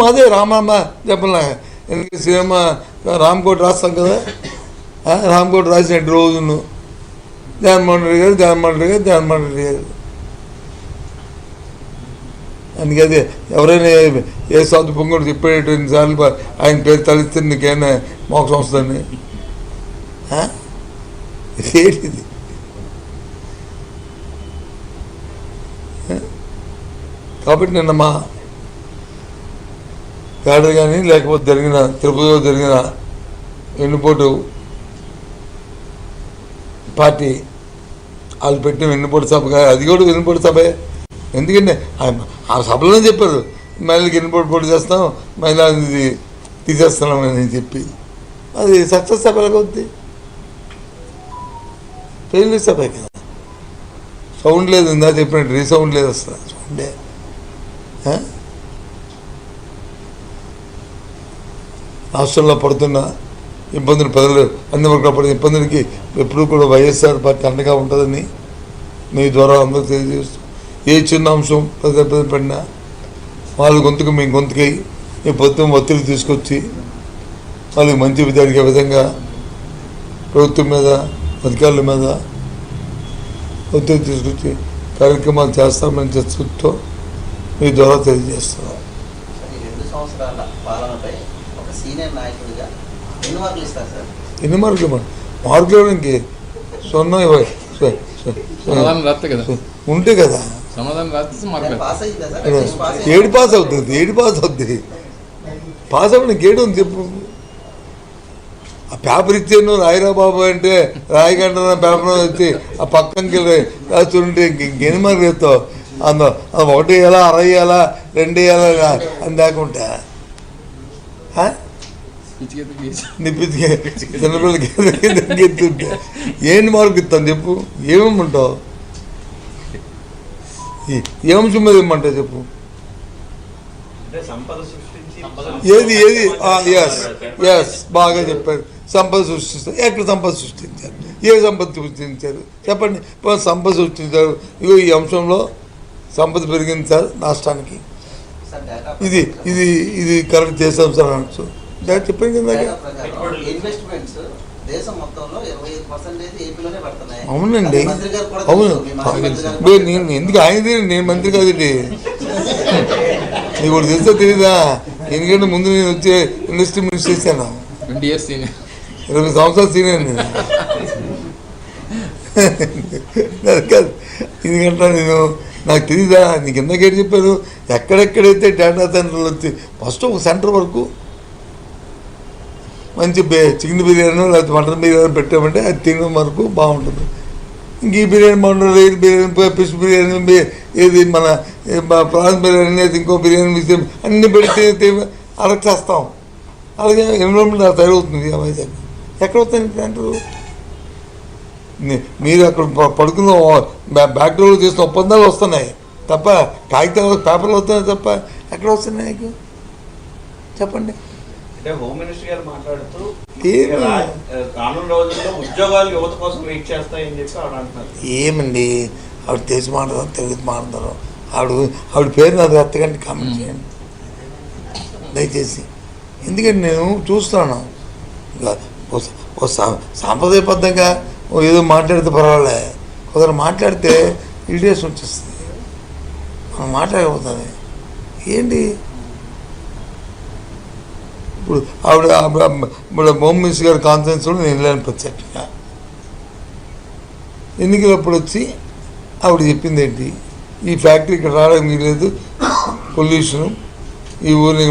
మాదే రామమ్మ చెప్పలే. ఎందుకంటే సినిమా రామ్కోట్ రాస్తాం కదా, రామ్కోట్ రాసినట్టు రోజును జగన్మోహన్ రెడ్డి గారు. అందుకదే ఎవరైనా ఏ సాధు పొంగుడు చెప్పేటువంటి సార్లు ఆయన పేరు తలిస్తే నీకేమైనా మోక్షం వస్తుందని ఏంటిది? కాబట్టి నిన్న మా గాడి కానీ లేకపోతే జరిగిన తిరుపతిలో జరిగిన వెన్నుపోటు పార్టీ వాళ్ళు పెట్టిన వెన్నుపోటు సభ, అది కూడా వెన్నుపోటు సభే. ఎందుకంటే ఆ సభలోనే చెప్పారు మహిళకి వెన్నుపోటు పోటీ చేస్తాం, మహిళా ఇది తీసేస్తున్నామని చెప్పి. అది సక్సెస్ సభ ఎలాగొద్ది? ఫెయిల్యూర్ సభే కదా. సౌండ్ లేదు, ఇందా చెప్పినట్టు రీసౌండ్ లేదు అసలు. సౌండే రాష్ట్రంలో పడుతున్న ఇబ్బందులు, ప్రజలు అన్ని వర్గాలు పడుతున్న ఇబ్బందులకి ఎప్పుడూ కూడా వైఎస్ఆర్ పార్టీ అండగా ఉంటుందని మీ ద్వారా అందరూ తెలియజేస్తూ, ఏ చిన్న అంశం ప్రజలు పడినా వాళ్ళ గొంతుకు మీ గొంతుకై ఈ ప్రభుత్వం ఒత్తిడి తీసుకొచ్చి వాళ్ళకి మంచి జరిగే విధంగా ప్రభుత్వం మీద, అధికారుల మీద ఒత్తిడి తీసుకొచ్చి కార్యక్రమాలు చేస్తామని చర్చతో మీ ద్వారా తెలియజేస్తున్నాం. ఎన్ని మార్కులు? మార్కులు ఇవ్వడానికి సున్నా ఉంటే కదా. 7 పాస్ అవుతుంది. పాస్ అవ్వడానికి 7 ఉంది చెప్పు. ఆ పేపర్ ఇచ్చాను రాయిరా బాబు అంటే రాయగంట పేపర్ వచ్చి ఆ పక్కనకి రాస్తుంటే ఇంకెన్ని మార్కులు ఇస్తావు? అందులో 1 వేయాలా, 60 వేయాలా, 2 వేయాలా అని దాకుంటా చిన్నపిల్లలకి ఎత్తుంటే ఏంటి మార్కు ఇస్తాను చెప్పు? ఏమేమంటావు? ఏ అంశం మీద ఏమంటావు చెప్పు? ఏది ఎస్ బాగా చెప్పారు. సంపద సృష్టిస్తారు. ఎక్కడ సంపద సృష్టించారు? ఏ సంపద సృష్టించారు చెప్పండి. సంపద సృష్టించారు. ఇగో ఈ అంశంలో సంపద పెరిగింది సార్ రాష్ట్రానికి, ఇది ఇది ఇది కరెక్ట్ చేసాం సార్ అనొచ్చు. చెప్పండి కదా. అవునండి, అవును. నేను ఎందుకు ఆయనది, నేను మంత్రి కాదండి. నీకు తెలుసా తెలీదా? ఎందుకంటే ముందు నేను వచ్చే ఇండస్ట్రీ మినిస్టర్ చేశాను. 20 సంవత్సరాలు సీనియర్ నేను. కాదు, ఎందుకంటే నేను నాకు తెలీదా? నీకు ఎందుకేంటి చెప్పారు? ఎక్కడెక్కడైతే డేటా సెంటర్లు వచ్చి ఫస్ట్ ఒక సెంటర్ వరకు మంచి చికెన్ బిర్యానీ లేకపోతే మటన్ బిర్యానీ పెట్టామంటే అది తినడం వరకు బాగుంటుంది. ఇంక ఈ బిర్యానీ బాగుంటుంది, రైస్ బిర్యానీ, ఫిష్ బిర్యానీ, ఏది మన ప్రాన్స్ బిర్యానీ, అయితే ఇంకో బిర్యానీ అన్నీ పెడితే అరచేస్తాం. అలాగే ఎన్విరాన్మెంట్ తయారవుతుంది. వైజాగ్ ఎక్కడ వస్తాయి సెంటరు? మీరు అక్కడ పడుకున్న బ్యాక్టీరియాలో చేసిన ఒప్పందాలు వస్తున్నాయి తప్ప, కాగితాలు పేపర్లు వస్తున్నాయి తప్ప ఎక్కడ వస్తున్నాయి చెప్పండి. హోమ్ మినిస్టర్ గారు మాట్లాడుతూ రానున్న రోజుల్లో ఉద్యోగాలు యువత కోసం వెయిట్ చేస్తాయని చెప్పి ఆవిడ అంటున్నారు. ఏమండి ఆవిడ తెలిసి మాట్లాడతారు, తెలిసి మాట్లాడతారు. ఆవిడ పేరు నాకు అత్తగంటే కామెంట్ చేయండి దయచేసి. ఎందుకంటే నేను చూస్తున్నాను సాంప్రదాయబద్ధంగా ఏదో మాట్లాడితే పర్వాలే, కొందరు మాట్లాడితే ఇడియస్ వచ్చేస్తుంది. మనం మాట్లాడకపోతుంది ఏంటి? ఇప్పుడు ఆవిడ హోమ్ మినిస్టర్ గారి కాన్ఫరెన్స్లో నేను వెళ్ళాను ప్రత్యక్షంగా. ఎన్నికలప్పుడు వచ్చి ఆవిడ చెప్పింది ఏంటి? ఈ ఫ్యాక్టరీ ఇక్కడ రావడానికి లేదు, పొల్యూషను, ఈ ఊరిని